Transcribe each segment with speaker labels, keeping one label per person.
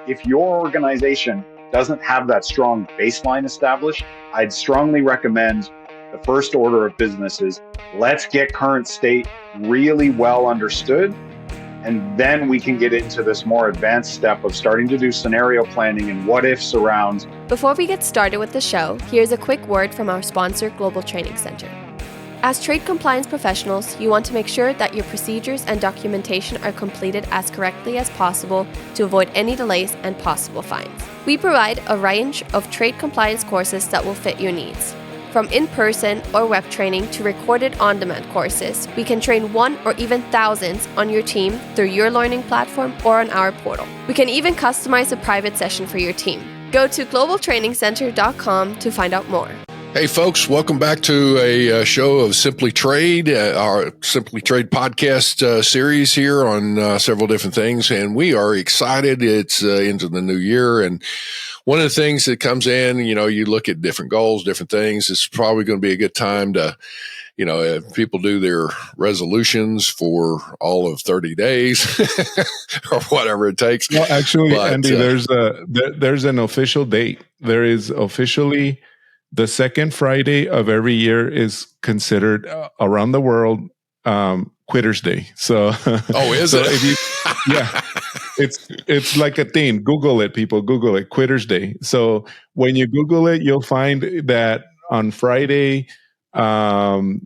Speaker 1: If your organization doesn't have that strong baseline established, I'd strongly recommend the first order of business is let's get current state really well understood. And then we can get into this more advanced step of starting to do scenario planning and what ifs around.
Speaker 2: Before we get started with the show, here's a quick word from our sponsor, Global Training Center. As trade compliance professionals, you want to make sure that your procedures and documentation are completed as correctly as possible to avoid any delays and possible fines. We provide a range of trade compliance courses that will fit your needs. From in-person or web training to recorded on-demand courses, we can train one or even thousands on your team through your learning platform or on our portal. We can even customize a private session for your team. Go to globaltrainingcenter.com to find out more.
Speaker 3: Hey, folks, welcome back to a show of Simply Trade, our Simply Trade podcast series here on several different things. And we are excited. It's into the new year. And one of the things that comes in, you look at different goals, different things. It's probably going to be a good time to, if people do their resolutions for all of 30 days or whatever it takes.
Speaker 4: Well, actually, Andy, there's an official date. There is officially the second Friday of every year is considered around the world Quitter's Day. So,
Speaker 3: is it?
Speaker 4: Yeah, it's like a thing. Google it, people. Google it. Quitter's Day. So when you Google it, you'll find that on Friday, January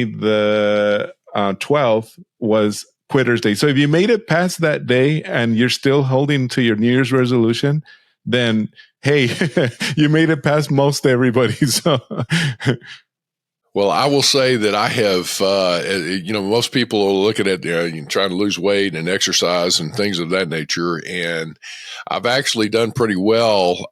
Speaker 4: the 12th was Quitter's Day. So if you made it past that day and you're still holding to your New Year's resolution, then hey, you made it past most everybody. So,
Speaker 3: well, I will say that I have, most people are looking at trying to lose weight and exercise and things of that nature, and I've actually done pretty well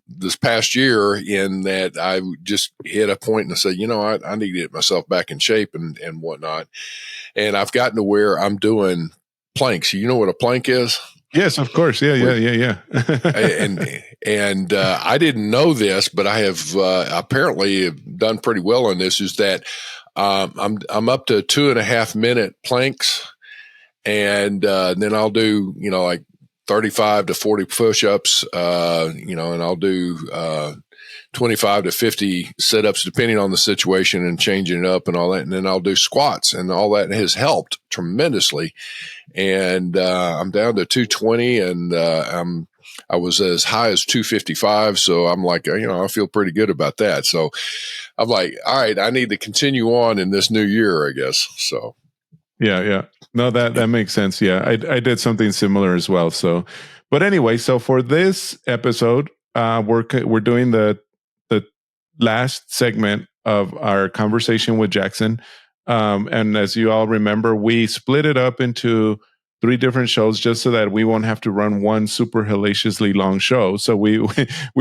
Speaker 3: this past year in that I just hit a point and I said, I need to get myself back in shape and whatnot, and I've gotten to where I'm doing planks. You know what a plank is?
Speaker 4: Yes, of course. Yeah.
Speaker 3: and I didn't know this, but I have apparently done pretty well on this. Is that I'm up to 2.5 minute planks, and then I'll do like 35 to 40 push-ups, and I'll do 25 to 50 sit-ups depending on the situation and changing it up and all that, and then I'll do squats, and all that has helped tremendously. And I'm down to 220, and I was as high as 255. So I'm like, I feel pretty good about that. So I'm like, all right, I need to continue on in this new year, I guess. So
Speaker 4: yeah. No, that makes sense. Yeah, I did something similar as well. So, but anyway, so for this episode, we're doing the last segment of our conversation with Jackson. And as you all remember, we split it up into 3 different shows just so that we won't have to run one super hellaciously long show. So we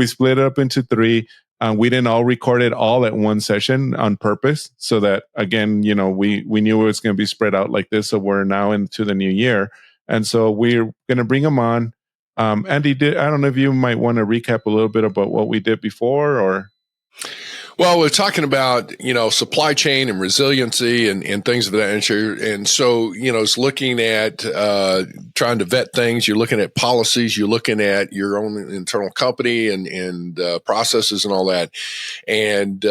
Speaker 4: split it up into 3. We didn't all record it all at one session on purpose so that, again, we knew it was going to be spread out like this. So we're now into the new year. And so we're going to bring them on. Andy, I don't know if you might want to recap a little bit about what we did before or...
Speaker 3: Well, we're talking about, supply chain and resiliency and things of that nature. And so, it's looking at trying to vet things. You're looking at policies. You're looking at your own internal company and processes and all that. And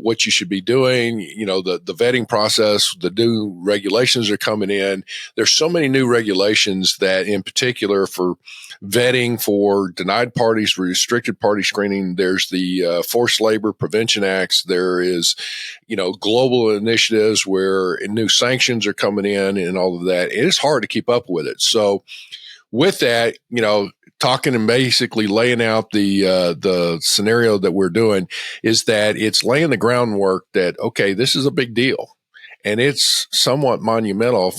Speaker 3: what you should be doing, the vetting process, the new regulations are coming in. There's so many new regulations that in particular for vetting for denied parties, restricted party screening, there's the Forced Labor Prevention Acts. There is, global initiatives where new sanctions are coming in and all of that. It is hard to keep up with it. So with that, talking and basically laying out the scenario that we're doing is that it's laying the groundwork that, okay, this is a big deal. And it's somewhat monumental.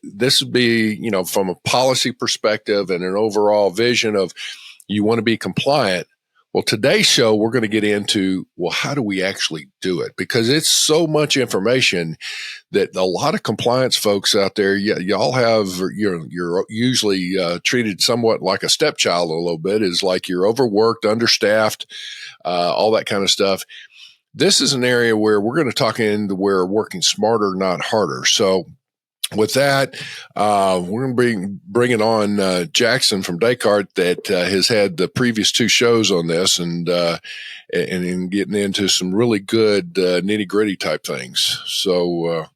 Speaker 3: This would be, from a policy perspective and an overall vision of you want to be compliant. Well, today's show, we're going to get into, how do we actually do it? Because it's so much information that a lot of compliance folks out there, y'all have, you're usually treated somewhat like a stepchild a little bit, is like you're overworked, understaffed, all that kind of stuff. This is an area where we're going to talk into where working smarter, not harder. So with that, we're going to bring on Jackson from Descartes that has had the previous two shows on this and getting into some really good nitty gritty type things. So,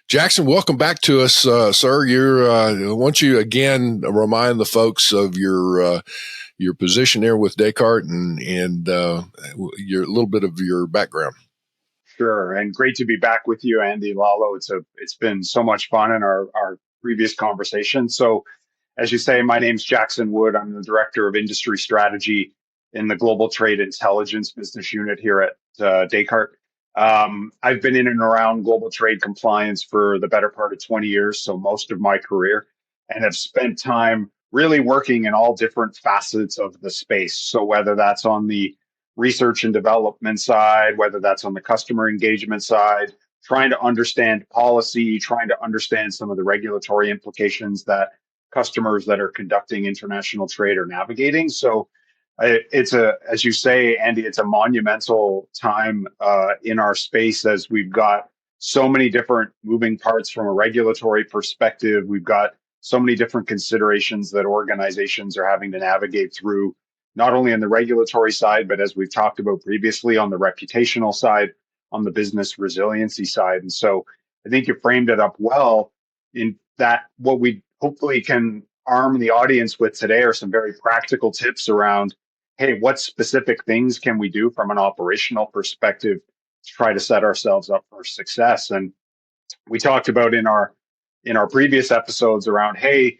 Speaker 3: Jackson, welcome back to us, sir. I want you again remind the folks of your position there with Descartes and your little bit of your background.
Speaker 1: Sure, and great to be back with you, Andy Lalo. It's been so much fun in our previous conversation. So, as you say, my name's Jackson Wood. I'm the director of industry strategy in the Global Trade Intelligence business unit here at Descartes. I've been in and around global trade compliance for the better part of 20 years, so most of my career, and have spent time really working in all different facets of the space. So whether that's on the research and development side, whether that's on the customer engagement side, trying to understand policy, trying to understand some of the regulatory implications that customers that are conducting international trade are navigating. So as you say, Andy, it's a monumental time in our space as we've got so many different moving parts from a regulatory perspective. We've got so many different considerations that organizations are having to navigate through, not only on the regulatory side, but as we've talked about previously, on the reputational side, on the business resiliency side. And so I think you framed it up well in that what we hopefully can arm the audience with today are some very practical tips around, hey, what specific things can we do from an operational perspective to try to set ourselves up for success? And we talked about in our previous episodes around, hey,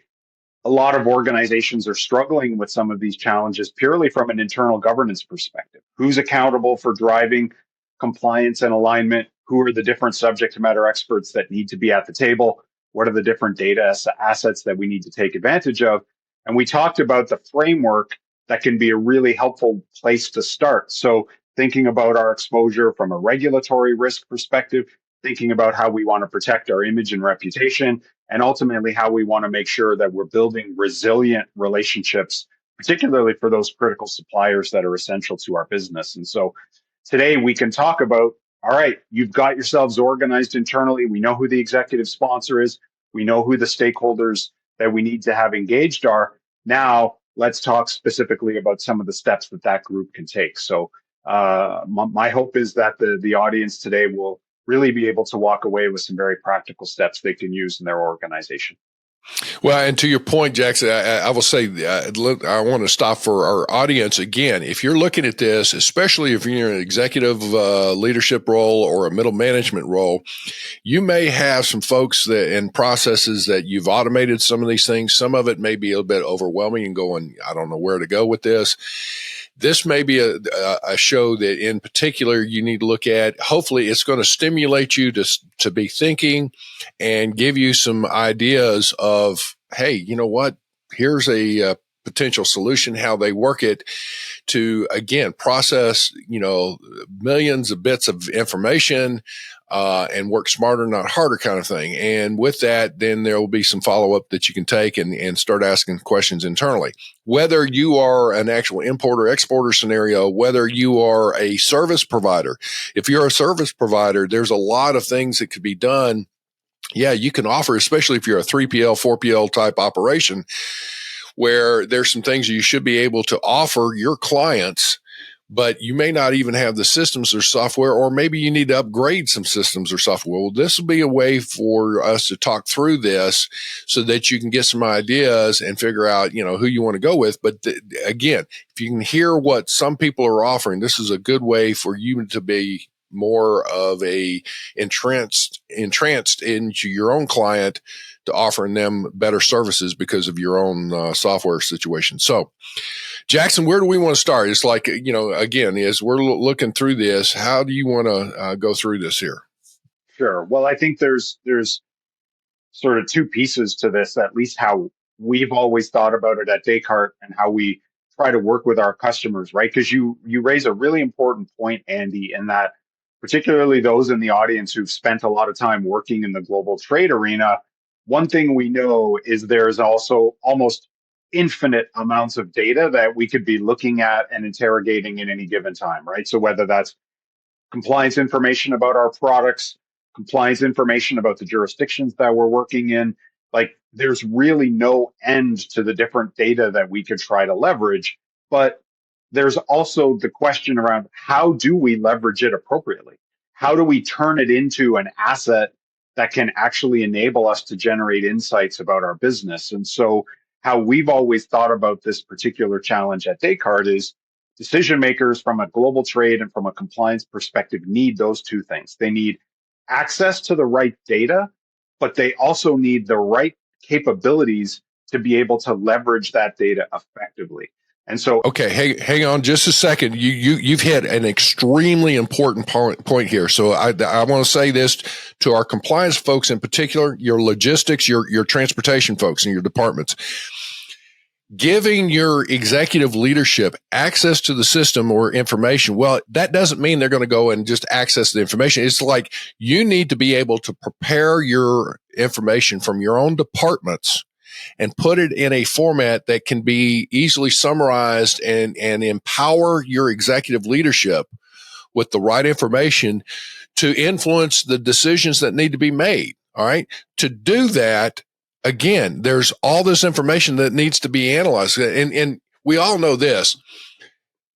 Speaker 1: a lot of organizations are struggling with some of these challenges purely from an internal governance perspective. Who's accountable for driving compliance and alignment? Who are the different subject matter experts that need to be at the table? What are the different data assets that we need to take advantage of? And we talked about the framework that can be a really helpful place to start. So thinking about our exposure from a regulatory risk perspective, thinking about how we want to protect our image and reputation, and ultimately how we want to make sure that we're building resilient relationships, particularly for those critical suppliers that are essential to our business. And so today we can talk about, all right, you've got yourselves organized internally. We know who the executive sponsor is. We know who the stakeholders that we need to have engaged are. Now let's talk specifically about some of the steps that group can take. So my hope is that the audience today will really be able to walk away with some very practical steps they can use in their organization.
Speaker 3: Well, and to your point, Jackson, I will say, I want to stop for our audience again. If you're looking at this, especially if you're in an executive leadership role or a middle management role, you may have some folks and processes that you've automated some of these things. Some of it may be a little bit overwhelming and going, I don't know where to go with this. This may be a show that in particular you need to look at. Hopefully it's going to stimulate you to be thinking and give you some ideas of, hey, you know what? Here's a potential solution, how they work it to, again, process, millions of bits of information and work smarter, not harder kind of thing. And with that, then there will be some follow-up that you can take and start asking questions internally. Whether you are an actual importer-exporter scenario, whether you are a service provider. If you're a service provider, there's a lot of things that could be done. Yeah, you can offer, especially if you're a 3PL, 4PL type operation, where there's some things you should be able to offer your clients, but you may not even have the systems or software, or maybe you need to upgrade some systems or software. Well, this will be a way for us to talk through this so that you can get some ideas and figure out, who you want to go with. But again, if you can hear what some people are offering, this is a good way for you to be more of a entranced into your own client, to offering them better services because of your own software situation. So, Jackson, where do we want to start? It's like, again, as we're looking through this, how do you want to go through this here?
Speaker 1: Sure. Well, I think there's sort of two pieces to this, at least how we've always thought about it at Descartes and how we try to work with our customers, right? Because you raise a really important point, Andy, in that particularly those in the audience who've spent a lot of time working in the global trade arena, one thing we know is there's also almost infinite amounts of data that we could be looking at and interrogating at any given time, right? So whether that's compliance information about our products, compliance information about the jurisdictions that we're working in. Like, there's really no end to the different data that we could try to leverage. But there's also the question around, how do we leverage it appropriately? How do we turn it into an asset that can actually enable us to generate insights about our business? And so how we've always thought about this particular challenge at Descartes is decision makers from a global trade and from a compliance perspective need those two things. They need access to the right data, but they also need the right capabilities to be able to leverage that data effectively. And so,
Speaker 3: okay, hang on just a second. You've hit an extremely important point here. So I want to say this to our compliance folks in particular, your logistics, your transportation folks and your departments. Giving your executive leadership access to the system or information, well, that doesn't mean they're going to go and just access the information. It's like you need to be able to prepare your information from your own departments and put it in a format that can be easily summarized and empower your executive leadership with the right information to influence the decisions that need to be made. All right. To do that, again, there's all this information that needs to be analyzed. And we all know this.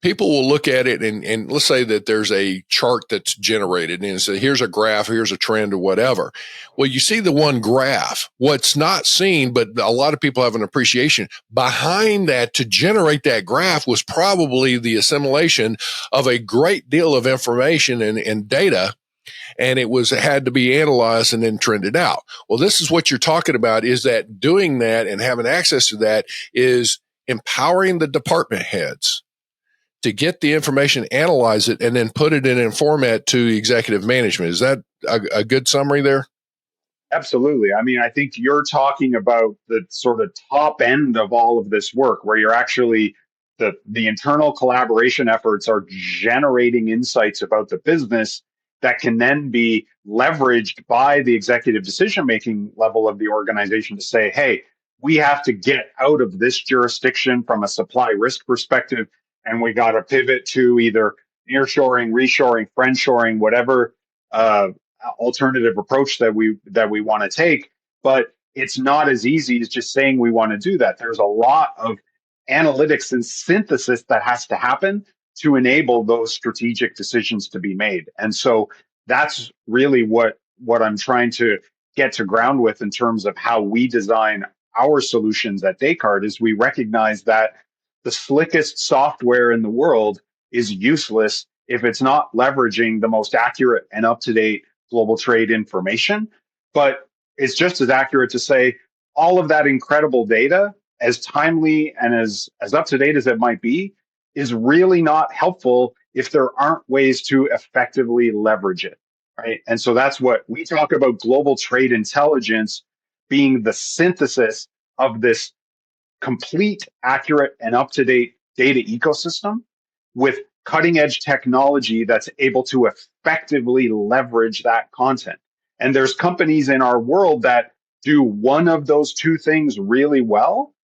Speaker 3: People will look at it and let's say that there's a chart that's generated and say, here's a graph, here's a trend or whatever. Well, you see the one graph. What's not seen, but a lot of people have an appreciation behind that to generate that graph was probably the assimilation of a great deal of information and data. And it had to be analyzed and then trended out. Well, this is what you're talking about, is that doing that and having access to that is empowering the department heads to get the information, analyze it, and then put it in a format to executive management. Is that a good summary there?
Speaker 1: Absolutely. I mean, I think you're talking about the sort of top end of all of this work where you're actually the internal collaboration efforts are generating insights about the business that can then be leveraged by the executive decision-making level of the organization to say, hey, we have to get out of this jurisdiction from a supply risk perspective, and we got to pivot to either nearshoring, reshoring, friendshoring, whatever alternative approach that we want to take. But it's not as easy as just saying we want to do that. There's a lot of analytics and synthesis that has to happen to enable those strategic decisions to be made. And so that's really what I'm trying to get to ground with in terms of how we design our solutions at Descartes, is we recognize that the slickest software in the world is useless if it's not leveraging the most accurate and up-to-date global trade information. But it's just as accurate to say all of that incredible data, as timely and as up-to-date as it might be, is really not helpful if there aren't ways to effectively leverage it, right? And so that's what we talk about, global trade intelligence being the synthesis of this complete, accurate, and up-to-date data ecosystem with cutting-edge technology that's able to effectively leverage that content. And there's companies in our world that do one of those two things really well.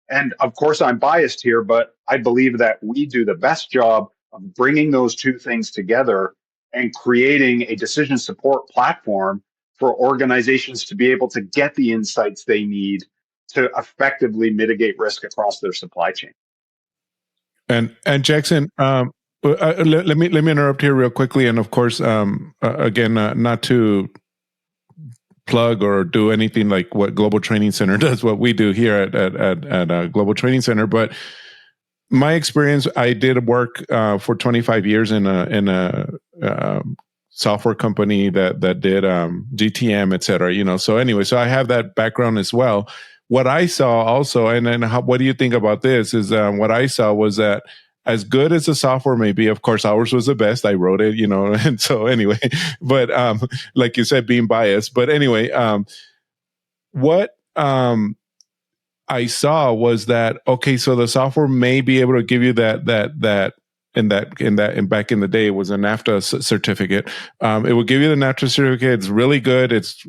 Speaker 1: And of course, I'm biased here, but I believe that we do the best job of bringing those two things together and creating a decision support platform for organizations to be able to get the insights they need to effectively mitigate risk across their supply chain.
Speaker 4: And Jackson, let me interrupt here real quickly. And of course, again, not to plug or do anything like what Global Training Center does, what we do here at Global Training Center. But my experience, I did work for 25 years in a software company that did GTM, et cetera. You know, so anyway, so I have that background as well. What I saw also, and then what do you think about this? Is what I saw was that as good as the software may be, of course, ours was the best. I wrote it, you know, and so anyway, but like you said, being biased. But anyway, what I saw was that, okay, so the software may be able to give you that and back in the day it was a NAFTA certificate. It will give you the NAFTA certificate. It's really good. It's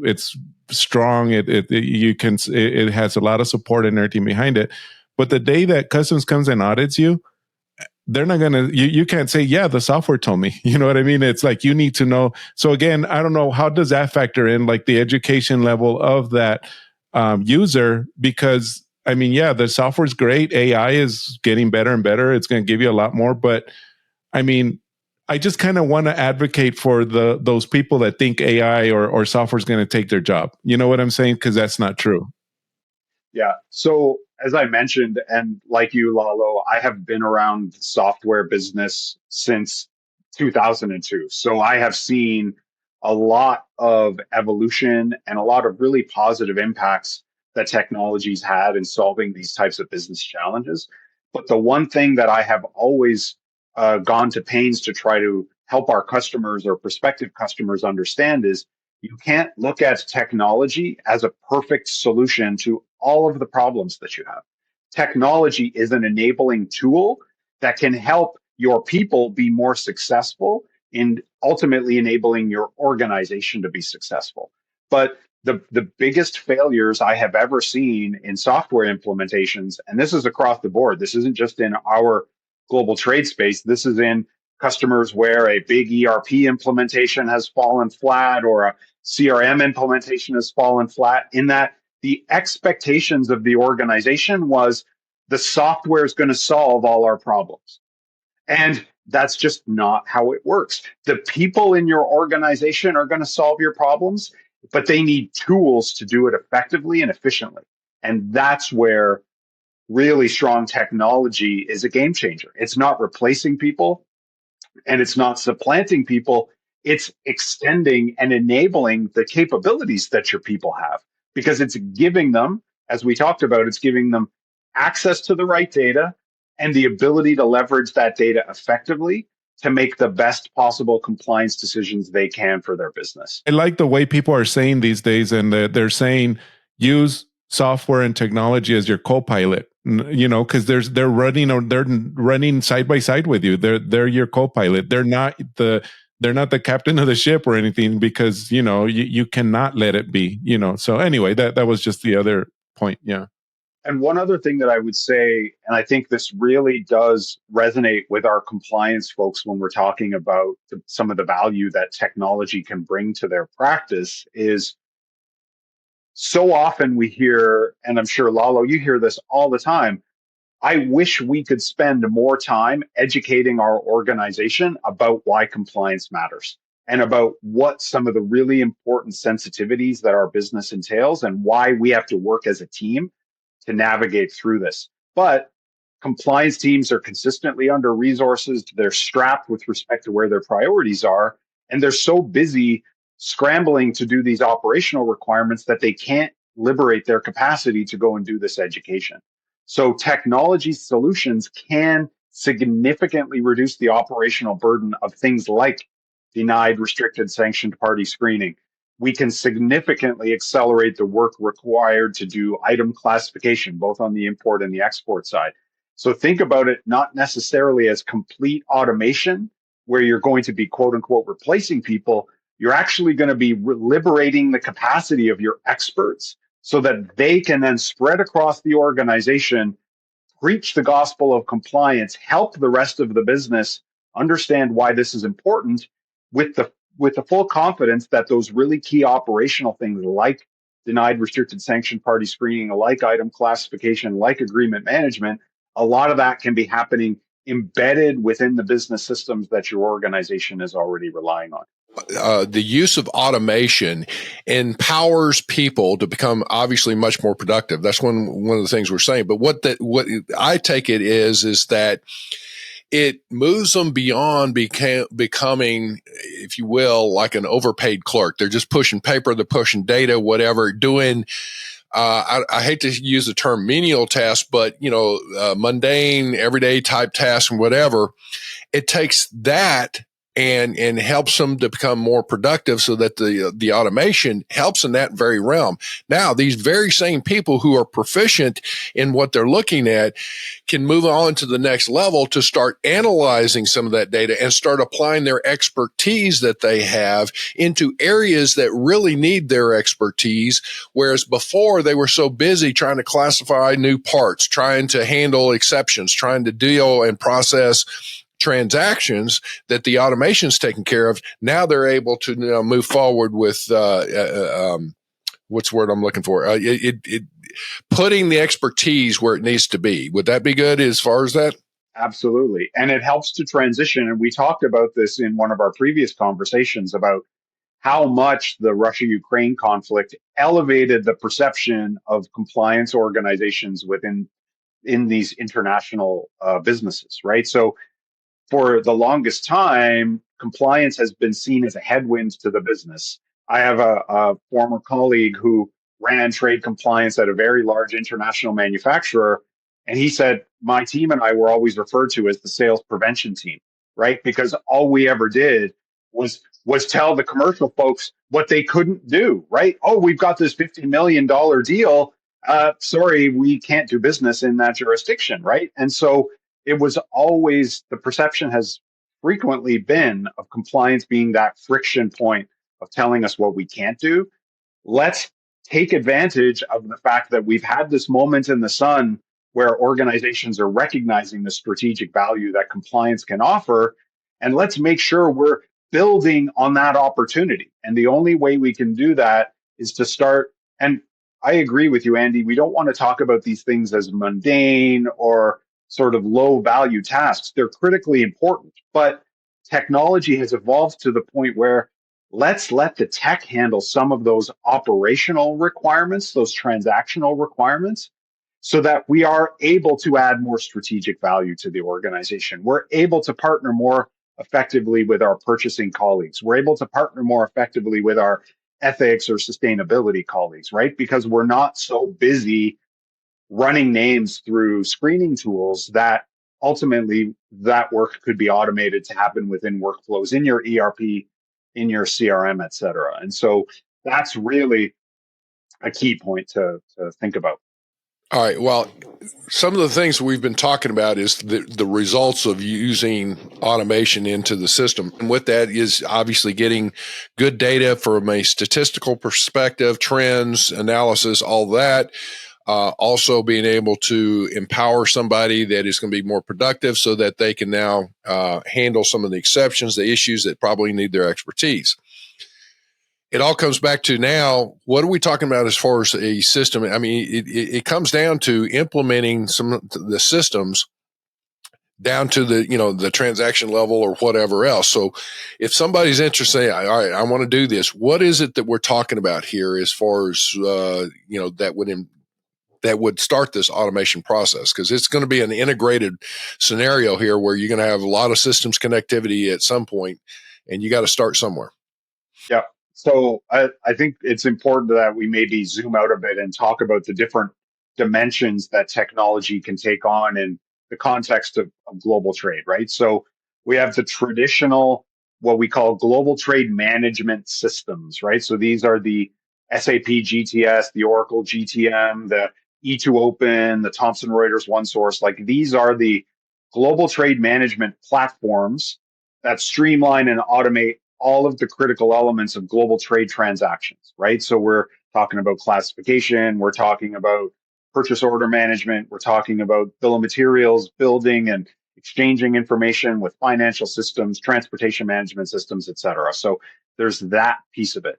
Speaker 4: strong. It has a lot of support and everything behind it. But the day that customs comes and audits you, they're not going to, you can't say, yeah, the software told me, you know what I mean? It's like, you need to know. So again, I don't know, how does that factor in, like the education level of that user? Because I mean, yeah, the software is great. AI is getting better and better. It's going to give you a lot more. But I mean, I just kind of want to advocate for those people that think AI or software is going to take their job. You know what I'm saying? Because that's not true.
Speaker 1: Yeah. So as I mentioned, and like you, Lalo, I have been around the software business since 2002. So I have seen a lot of evolution and a lot of really positive impacts that technology's had in solving these types of business challenges. But the one thing that I have always gone to pains to try to help our customers or prospective customers understand is you can't look at technology as a perfect solution to all of the problems that you have. Technology is an enabling tool that can help your people be more successful in ultimately enabling your organization to be successful. But the biggest failures I have ever seen in software implementations, and this is across the board, this isn't just in our global trade space, this is in customers where a big ERP implementation has fallen flat or a CRM implementation has fallen flat, in that the expectations of the organization was the software is going to solve all our problems. And that's just not how it works. The people in your organization are going to solve your problems, but they need tools to do it effectively and efficiently. And that's where really strong technology is a game changer. It's not replacing people, and it's not supplanting people. It's extending and enabling the capabilities that your people have, because it's giving them, as we talked about, it's giving them access to the right data and the ability to leverage that data effectively to make the best possible compliance decisions they can for their business.
Speaker 4: I like the way people are saying these days, and they're saying use software and technology as your co-pilot. You know, because they're running side by side with you. They're your co-pilot. They're not the captain of the ship or anything, because you know you cannot let it be. You know. So anyway, that was just the other point. Yeah.
Speaker 1: And one other thing that I would say, and I think this really does resonate with our compliance folks when we're talking about some of the value that technology can bring to their practice, is so often we hear, and I'm sure Lalo, you hear this all the time, I wish we could spend more time educating our organization about why compliance matters and about what some of the really important sensitivities that our business entails and why we have to work as a team to navigate through this. But compliance teams are consistently under resourced. They're strapped with respect to where their priorities are. And they're so busy scrambling to do these operational requirements that they can't liberate their capacity to go and do this education. So technology solutions can significantly reduce the operational burden of things like denied, restricted, sanctioned party screening. We can significantly accelerate the work required to do item classification, both on the import and the export side. So think about it not necessarily as complete automation, where you're going to be quote unquote replacing people. You're actually going to be liberating the capacity of your experts so that they can then spread across the organization, preach the gospel of compliance, help the rest of the business understand why this is important, with the full confidence that those really key operational things like denied, restricted, sanctioned party screening, like item classification, like agreement management, a lot of that can be happening embedded within the business systems that your organization is already relying on.
Speaker 3: The use of automation empowers people to become obviously much more productive. That's one of the things we're saying. But what I take it is that it moves them beyond becoming, if you will, like an overpaid clerk. They're just pushing paper, they're pushing data, whatever, doing. I hate to use the term menial tasks, but mundane, everyday type tasks and whatever. It takes that and helps them to become more productive, so that the automation helps in that very realm. Now, these very same people who are proficient in what they're looking at can move on to the next level to start analyzing some of that data and start applying their expertise that they have into areas that really need their expertise. Whereas before, they were so busy trying to classify new parts, trying to handle exceptions, trying to deal and process transactions that the automation's taken care of. Now they're able to move forward with what's the word I'm looking for? Putting the expertise where it needs to be. Would that be good as far as that?
Speaker 1: Absolutely. And it helps to transition. And we talked about this in one of our previous conversations about how much the Russia-Ukraine conflict elevated the perception of compliance organizations in these international businesses, right? So for the longest time, compliance has been seen as a headwind to the business. I have a former colleague who ran trade compliance at a very large international manufacturer. And he said, my team and I were always referred to as the sales prevention team, right? Because all we ever did was tell the commercial folks what they couldn't do, right? Oh, we've got this $50 million deal. Sorry, we can't do business in that jurisdiction, right? And so it was always, the perception has frequently been of compliance being that friction point of telling us what we can't do. Let's take advantage of the fact that we've had this moment in the sun where organizations are recognizing the strategic value that compliance can offer. And let's make sure we're building on that opportunity. And the only way we can do that is to start. And I agree with you, Andy. We don't want to talk about these things as mundane or sort of low value tasks. They're critically important, but technology has evolved to the point where let's let the tech handle some of those operational requirements, those transactional requirements, so that we are able to add more strategic value to the organization. We're able to partner more effectively with our purchasing colleagues. We're able to partner more effectively with our ethics or sustainability colleagues, right? Because we're not so busy running names through screening tools that ultimately that work could be automated to happen within workflows in your ERP, in your CRM, et cetera. And so that's really a key point to think about.
Speaker 3: All right. Well, some of the things we've been talking about is the results of using automation into the system. And with that is obviously getting good data from a statistical perspective, trends, analysis, all that. Also being able to empower somebody that is going to be more productive so that they can now handle some of the exceptions, the issues that probably need their expertise. It all comes back to now, what are we talking about as far as a system? I mean, it comes down to implementing some of the systems down to the transaction level or whatever else. So if somebody's interested, all right, I want to do this. What is it that we're talking about here as far as, that would start this automation process? Because it's going to be an integrated scenario here where you're going to have a lot of systems connectivity at some point, and you got to start somewhere.
Speaker 1: Yeah. So I think it's important that we maybe zoom out a bit and talk about the different dimensions that technology can take on in the context of global trade, right? So we have the traditional, what we call global trade management systems, right? So these are the SAP GTS, the Oracle GTM, the E2Open, the Thomson Reuters OneSource. Like these are the global trade management platforms that streamline and automate all of the critical elements of global trade transactions, right? So we're talking about classification, we're talking about purchase order management, we're talking about bill of materials, building and exchanging information with financial systems, transportation management systems, et cetera. So there's that piece of it.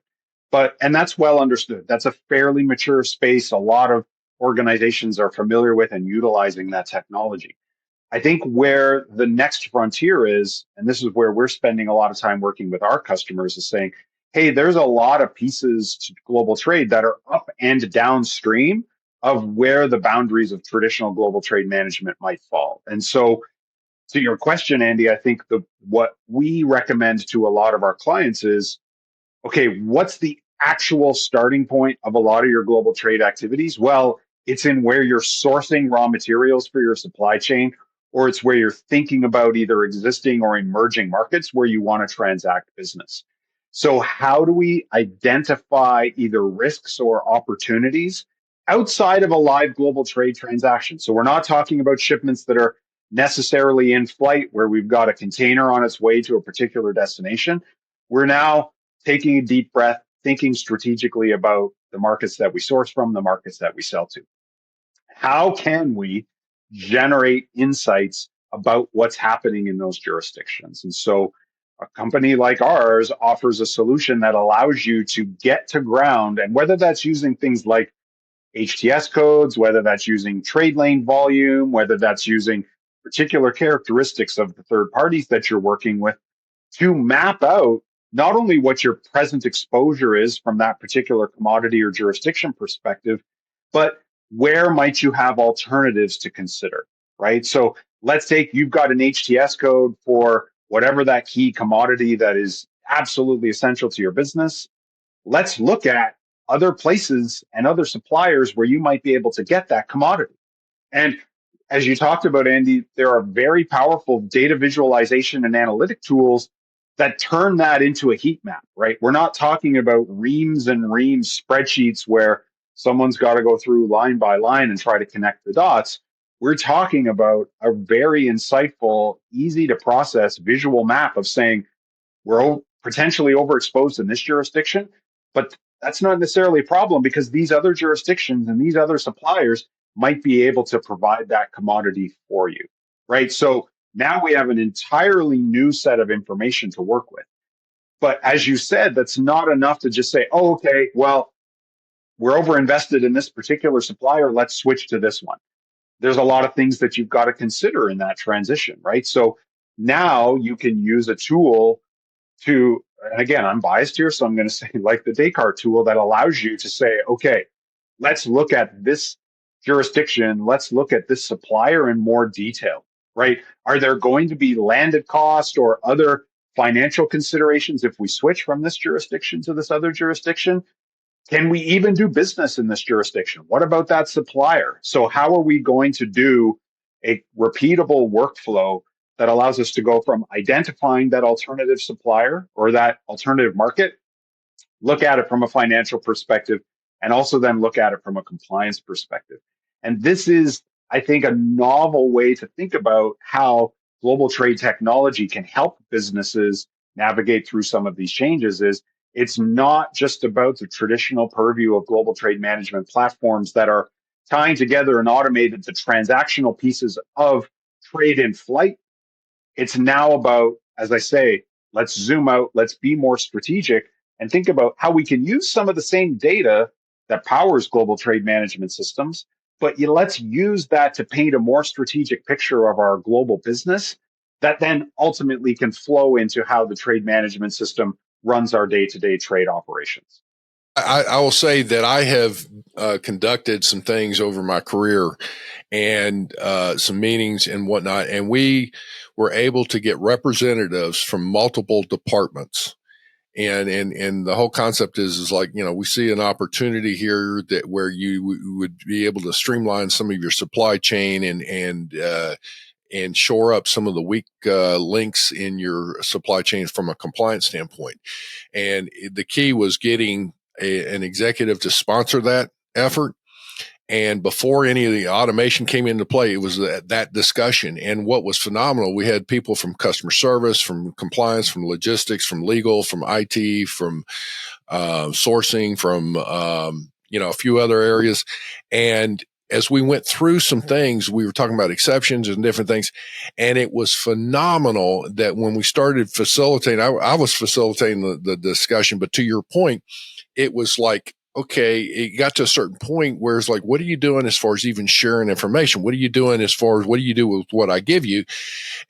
Speaker 1: And that's well understood. That's a fairly mature space. A lot of organizations are familiar with and utilizing that technology. I think where the next frontier is, and this is where we're spending a lot of time working with our customers, is saying, hey, there's a lot of pieces to global trade that are up and downstream of where the boundaries of traditional global trade management might fall. And so to your question, Andy, I think what we recommend to a lot of our clients is, okay, what's the actual starting point of a lot of your global trade activities? Well, it's in where you're sourcing raw materials for your supply chain, or it's where you're thinking about either existing or emerging markets where you want to transact business. So how do we identify either risks or opportunities outside of a live global trade transaction? So we're not talking about shipments that are necessarily in flight where we've got a container on its way to a particular destination. We're now taking a deep breath, thinking strategically about the markets that we source from, the markets that we sell to. How can we generate insights about what's happening in those jurisdictions? And so a company like ours offers a solution that allows you to get to ground, and whether that's using things like HTS codes, whether that's using trade lane volume, whether that's using particular characteristics of the third parties that you're working with, to map out not only what your present exposure is from that particular commodity or jurisdiction perspective, but where might you have alternatives to consider, right? So let's take you've got an HTS code for whatever that key commodity that is absolutely essential to your business. Let's look at other places and other suppliers where you might be able to get that commodity. And as you talked about, Andy, there are very powerful data visualization and analytic tools that turn that into a heat map, right? We're not talking about reams and reams spreadsheets where someone's got to go through line by line and try to connect the dots. We're talking about a very insightful, easy to process visual map of saying we're potentially overexposed in this jurisdiction, but that's not necessarily a problem because these other jurisdictions and these other suppliers might be able to provide that commodity for you, right? So now we have an entirely new set of information to work with. But as you said, that's not enough to just say, oh, okay, well, we're overinvested in this particular supplier. Let's switch to this one. There's a lot of things that you've got to consider in that transition, right? So now you can use a tool to, and again, I'm biased here, so I'm going to say like the Descartes tool that allows you to say, okay, let's look at this jurisdiction. Let's look at this supplier in more detail, right? Are there going to be landed cost or other financial considerations if we switch from this jurisdiction to this other jurisdiction? Can we even do business in this jurisdiction? What about that supplier? So how are we going to do a repeatable workflow that allows us to go from identifying that alternative supplier or that alternative market, look at it from a financial perspective, and also then look at it from a compliance perspective? And this is, I think, a novel way to think about how global trade technology can help businesses navigate through some of these changes. Is it's not just about the traditional purview of global trade management platforms that are tying together and automated the transactional pieces of trade in flight. It's now about, as I say, let's zoom out, let's be more strategic and think about how we can use some of the same data that powers global trade management systems, but let's use that to paint a more strategic picture of our global business that then ultimately can flow into how the trade management system runs our day-to-day trade operations.
Speaker 3: I will say that I have conducted some things over my career and some meetings and whatnot, and we were able to get representatives from multiple departments. And the whole concept is like, you know, we see an opportunity here that where you would be able to streamline some of your supply chain and shore up some of the weak links in your supply chain from a compliance standpoint. And the key was getting an executive to sponsor that effort. And before any of the automation came into play, it was that discussion. And what was phenomenal, we had people from customer service, from compliance, from logistics, from legal, from IT, from sourcing, from a few other areas. And as we went through some things, we were talking about exceptions and different things. And it was phenomenal that when we started facilitating, I was facilitating the discussion, but to your point, it was like, okay, it got to a certain point where it's like, what are you doing as far as even sharing information? What are you doing as far as what do you do with what I give you?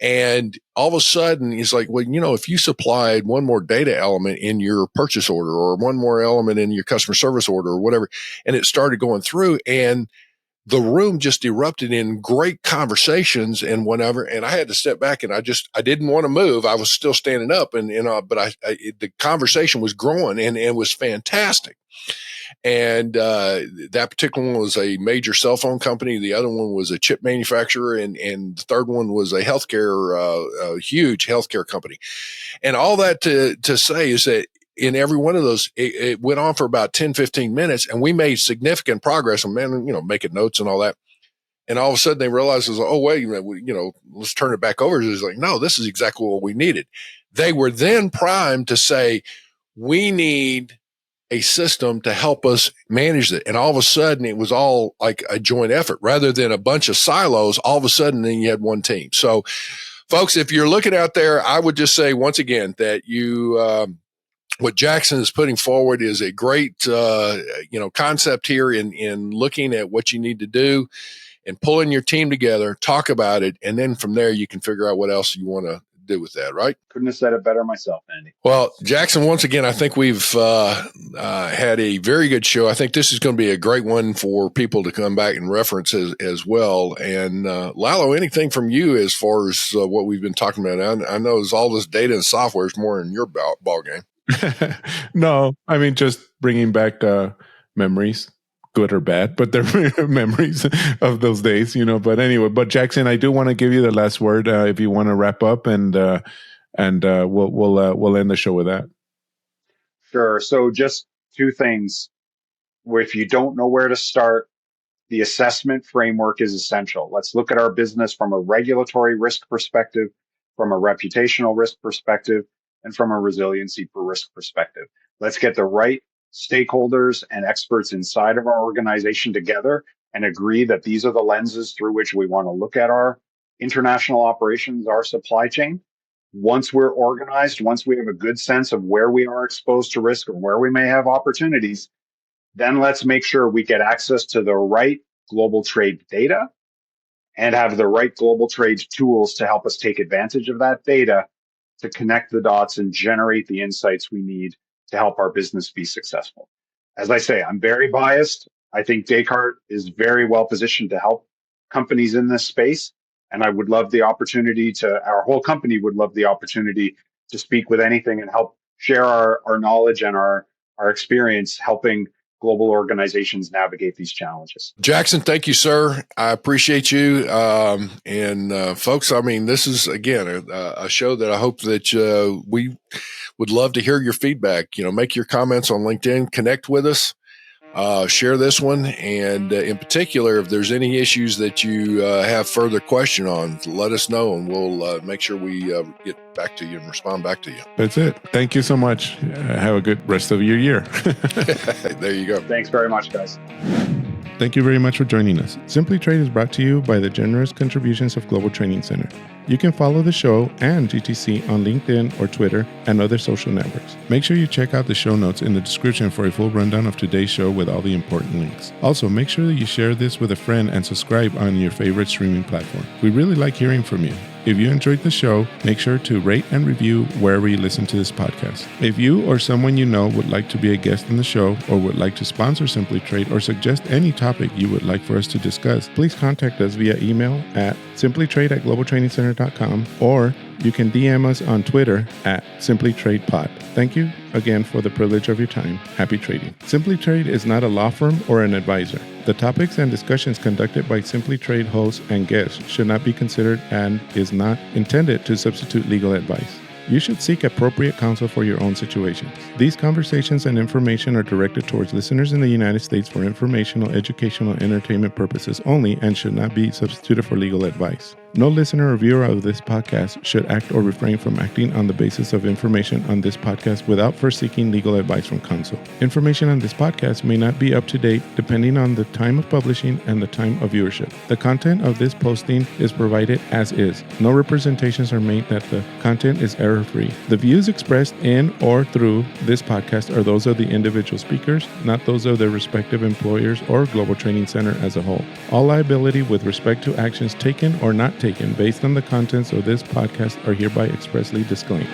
Speaker 3: And all of a sudden, he's like, well, if you supplied one more data element in your purchase order or one more element in your customer service order or whatever, and it started going through and the room just erupted in great conversations and whatever. And I had to step back and I didn't want to move. I was still standing up but the conversation was growing and it was fantastic. And that particular one was a major cell phone company. The other one was a chip manufacturer. And the third one was a a huge healthcare company. And all that to say is that in every one of those, it went on for about 10, 15 minutes, and we made significant progress on, making notes and all that. And all of a sudden they realized, oh, wait, let's turn it back over. It's like, no, this is exactly what we needed. They were then primed to say, we need a system to help us manage it. And all of a sudden it was all like a joint effort rather than a bunch of silos. All of a sudden then you had one team. So folks, if you're looking out there, I would just say once again that what Jackson is putting forward is a great, concept here in looking at what you need to do and pulling your team together, talk about it. And then from there, you can figure out what else you want to do with that, right?
Speaker 1: Couldn't have said it better myself, Andy.
Speaker 3: Well, Jackson, once again, I think we've had a very good show. I think this is going to be a great one for people to come back and reference as well. And Lalo, anything from you as far as what we've been talking about? I know all this data and software is more in your ball game.
Speaker 4: No, I mean, just bringing back memories, good or bad, but they're memories of those days, But anyway, Jackson, I do want to give you the last word if you want to wrap up, and we'll end the show with that.
Speaker 1: Sure. So just two things. If you don't know where to start, the assessment framework is essential. Let's look at our business from a regulatory risk perspective, from a reputational risk perspective, and from a resiliency for risk perspective. Let's get the right stakeholders and experts inside of our organization together and agree that these are the lenses through which we want to look at our international operations, our supply chain. Once we're organized, once we have a good sense of where we are exposed to risk or where we may have opportunities, then let's make sure we get access to the right global trade data and have the right global trade tools to help us take advantage of that data to connect the dots and generate the insights we need to help our business be successful. As I say, I'm very biased. I think Descartes is very well positioned to help companies in this space. And I would love the opportunity our whole company would love the opportunity to speak with anything and help share our knowledge and our experience helping global organizations navigate these challenges.
Speaker 3: Jackson, thank you, sir. I appreciate you. And folks, I mean, this is, again, a show that I hope that we would love to hear your feedback. Make your comments on LinkedIn, connect with us, share this one. And in particular, if there's any issues that you have further question on, let us know and we'll make sure we get back to you and respond back to you.
Speaker 4: That's it. Thank you so much. Have a good rest of your year.
Speaker 3: There you go.
Speaker 1: Thanks very much, guys.
Speaker 4: Thank you very much for joining us. Simply Trade is brought to you by the generous contributions of Global Training Center. You can follow the show and GTC on LinkedIn or Twitter and other social networks. Make sure you check out the show notes in the description for a full rundown of today's show with all the important links. Also, make sure that you share this with a friend and subscribe on your favorite streaming platform. We really like hearing from you. If you enjoyed the show, make sure to rate and review wherever you listen to this podcast. If you or someone you know would like to be a guest on the show or would like to sponsor Simply Trade or suggest any topic you would like for us to discuss, please contact us via email at simplytrade@globaltrainingcenter.com or you can DM us on Twitter at simplytradepod. Thank you again for the privilege of your time. Happy trading. Simply Trade is not a law firm or an advisor. The topics and discussions conducted by Simply Trade hosts and guests should not be considered and is not intended to substitute legal advice. You should seek appropriate counsel for your own situations. These conversations and information are directed towards listeners in the United States for informational, educational, and entertainment purposes only and should not be substituted for legal advice. No listener or viewer of this podcast should act or refrain from acting on the basis of information on this podcast without first seeking legal advice from counsel. Information on this podcast may not be up to date depending on the time of publishing and the time of viewership. The content of this posting is provided as is. No representations are made that the content is error-free. The views expressed in or through this podcast are those of the individual speakers, not those of their respective employers or Global Training Center as a whole. All liability with respect to actions taken or not taken based on the contents of this podcast are hereby expressly disclaimed.